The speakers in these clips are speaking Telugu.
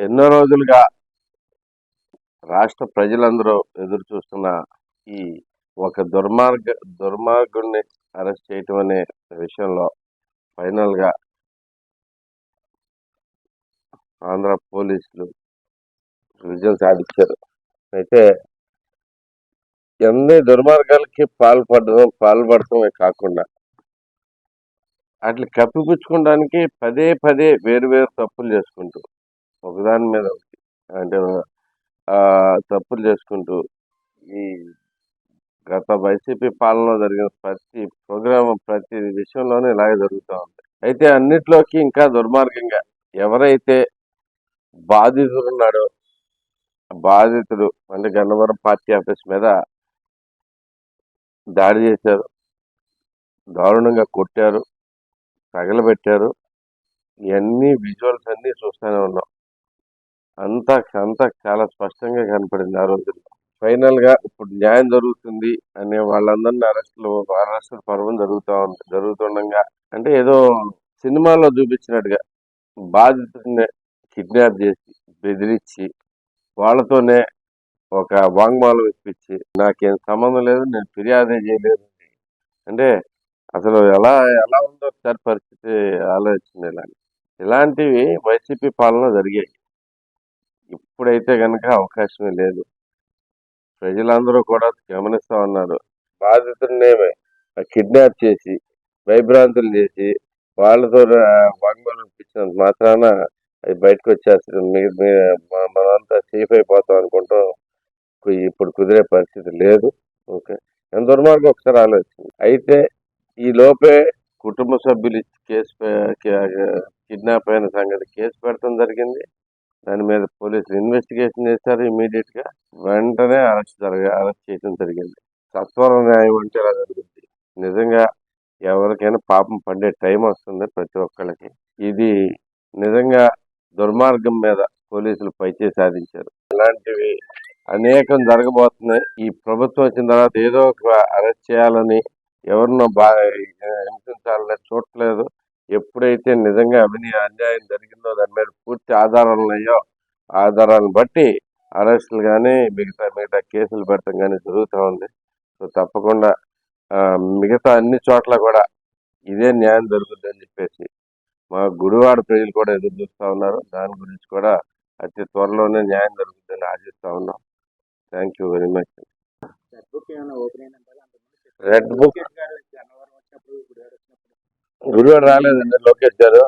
ఎన్నో రోజులుగా రాష్ట్ర ప్రజలందరూ ఎదురు చూస్తున్న ఈ ఒక దుర్మార్గుడిని అరెస్ట్ చేయటం అనే విషయంలో ఫైనల్గా ఆంధ్ర పోలీసులు విజయం సాధించారు. అయితే ఎన్ని దుర్మార్గాలకి పాల్పడటమే కాకుండా వాటిని కప్పిపుచ్చుకోవడానికి పదే పదే వేరు వేరు తప్పులు చేసుకుంటూ ఒకదాని మీద ఒకటి అంటే తప్పులు చేసుకుంటూ ఈ గత వైసీపీ పాలనలో జరిగిన ప్రతి ప్రోగ్రామ్ ప్రతి విషయంలోనే ఇలాగే జరుగుతూ ఉంది. అయితే అన్నిట్లోకి ఇంకా దుర్మార్గంగా ఎవరైతే బాధితుడు ఉన్నాడో బాధితుడు అంటే గన్నవరం పార్టీ ఆఫీస్ మీద దాడి చేశారు, దారుణంగా కొట్టారు, తగలబెట్టారు. ఇవన్నీ విజువల్స్ అన్నీ చూస్తూనే ఉన్నాం. అంతా అంతా చాలా స్పష్టంగా కనపడింది ఆ రోజుల్లో. ఫైనల్ గా ఇప్పుడు న్యాయం జరుగుతుంది అనే వాళ్ళందరినీ అరెస్టుల పర్వం జరుగుతుండగా అంటే ఏదో సినిమాలో చూపించినట్టుగా బాధితుడిని కిడ్నాప్ చేసి బెదిరించి వాళ్ళతోనే ఒక వాంగ్మూలం ఇప్పించి నాకేం సంబంధం లేదు, నేను ఫిర్యాదే చేయలేదు అంటే అసలు ఎలా ఎలా ఉందో ఒకసారి పరిస్థితి ఆలోచించింది. ఇలాంటివి వైసీపీ పాలన జరిగాయి. ఇప్పుడైతే కనుక అవకాశమే లేదు. ప్రజలందరూ కూడా గమనిస్తా ఉన్నారు. బాధితుడినేమే కిడ్నాప్ చేసి భయభ్రాంతులు చేసి వాళ్ళతో వాంగ్మూలం ఇప్పించినంత మాత్రాన అది బయటకు వచ్చేస్తుంది. మనంతా సేఫ్ అయిపోతాం అనుకుంటాం. ఇప్పుడు కుదిరే పరిస్థితి లేదు. ఓకే, ఎంత దుర్మార్గం ఒకసారి ఆలోచించింది. అయితే ఈ లోపే కుటుంబ సభ్యులు కేసు కిడ్నాప్ అయిన సంగతి కేసు పెడతాం జరిగింది. దాని మీద పోలీసులు ఇన్వెస్టిగేషన్ చేశారు. ఇమీడియట్ గా వెంటనే అరెస్ట్ చేయడం జరిగింది. సత్వర న్యాయం అంటే ఇలా జరుగుతుంది. నిజంగా ఎవరికైనా పాపం పడే టైం వస్తుంది ప్రతి ఒక్కళ్ళకి. ఇది నిజంగా దుర్మార్గం మీద పోలీసులు పైచేయి సాధించారు. ఇలాంటివి అనేకం జరగబోతున్నాయి. ఈ ప్రభుత్వం వచ్చిన తర్వాత ఏదో ఒక అరెస్ట్ చేయాలని ఎవరినో బాగా హింసించాలని చూడట్లేదు. ఎప్పుడైతే నిజంగా అన్యాయం జరిగిందో దాని మీద పూర్తి ఆధారాలు ఉన్నాయో ఆధారాలను బట్టి అరెస్టులు కానీ మిగతా కేసులు పెట్టడం కానీ జరుగుతూ ఉంది. సో తప్పకుండా మిగతా అన్ని చోట్ల కూడా ఇదే న్యాయం జరుగుతుందని చెప్పేసి మా గుడివాడ ప్రజలు కూడా ఎదురు చూస్తూ ఉన్నారు. దాని గురించి కూడా అతి త్వరలోనే న్యాయం జరుగుతుందని ఆశిస్తూ ఉన్నాం. Thank you very much. Red book Gudivada రాలేదండి లోకేష్ గారు.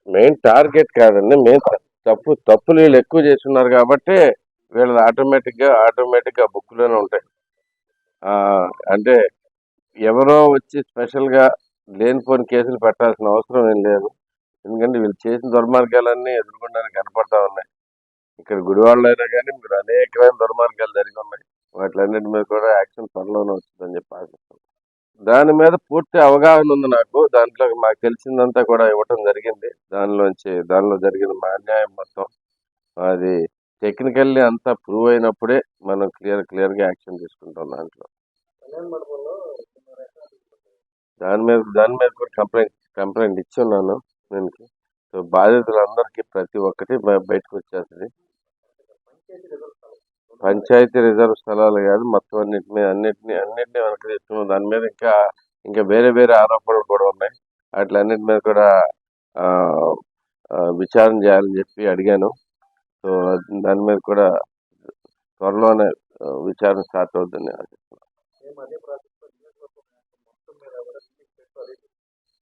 మెయిన్ టార్గెట్ కాదండి, మెయిన్ తప్పులు వీళ్ళు ఎక్కువ చేస్తున్నారు కాబట్టి వీళ్ళు ఆటోమేటిక్ గా బుక్ లోనే ఉంటాయి. అంటే ఎవరో వచ్చి స్పెషల్ గా లేనిపోని కేసులు పెట్టాల్సిన అవసరం ఏం లేదు. ఎందుకంటే వీళ్ళు చేసిన దుర్మార్గాలన్నీ ఎదుర్కొనడానికి కనపడతా ఉన్నాయి. ఇక్కడ గుడివాడలో అయినా కానీ మీరు అనేకమైన దుర్మార్గాలు జరిగి ఉన్నాయి. వాటిలన్నిటి మీద కూడా యాక్షన్ త్వరలోనే వస్తుందని చెప్పి ఆశిస్తాం. దాని మీద పూర్తి అవగాహన ఉంది నాకు. దాంట్లో మాకు తెలిసిందంతా కూడా ఇవ్వటం జరిగింది. దానిలో జరిగిన మా అన్యాయం మొత్తం అది టెక్నికల్లీ అంతా ప్రూవ్ అయినప్పుడే మనం క్లియర్ గా యాక్షన్ తీసుకుంటాం. దాని మీద కూడా కంప్లైంట్ ఇచ్చి ఉన్నాను దీనికి. సో బాధితులందరికీ ప్రతి ఒక్కటి బయటకు వచ్చేస్తుంది. పంచాయతీ రిజర్వ్ స్థలాలు కాదు, మొత్తం అన్నిటినీ వెనక్కి తీసుకున్నాం. దాని మీద ఇంకా వేరే ఆరోపణలు కూడా ఉన్నాయి. వాటిలన్నిటి మీద కూడా విచారణ చేయాలని చెప్పి అడిగాను. సో దాని మీద కూడా త్వరలోనే విచారణ స్టార్ట్ అవుతుందని ఆశిస్తున్నాను.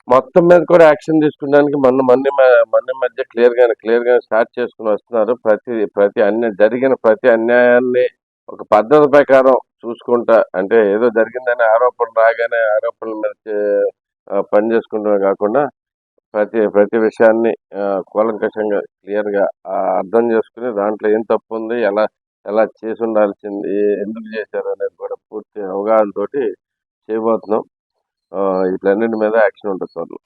మొత్తం మీద కూడా యాక్షన్ తీసుకోవడానికి మన మధ్య క్లియర్ గా స్టార్ట్ చేసుకుని వస్తున్నారు. జరిగిన ప్రతి అన్యాయాన్ని ఒక పద్ధతి ప్రకారం చూసుకుంటా, అంటే ఏదో జరిగిందని రాగానే ఆరోపణల మీద పని చేసుకుంటూ కాకుండా ప్రతి విషయాన్ని కూలంకషంగా క్లియర్ గా అర్థం చేసుకుని దాంట్లో ఏం తప్పు ఉంది, ఎలా చేసి ఉండాల్సింది, ఎందుకు చేశారు అనేది కూడా పూర్తి అవగాహన తోటి చేయబోతున్నాం. వీటన్నిటి మీద యాక్షన్ ఉంటుంది త్వరలో.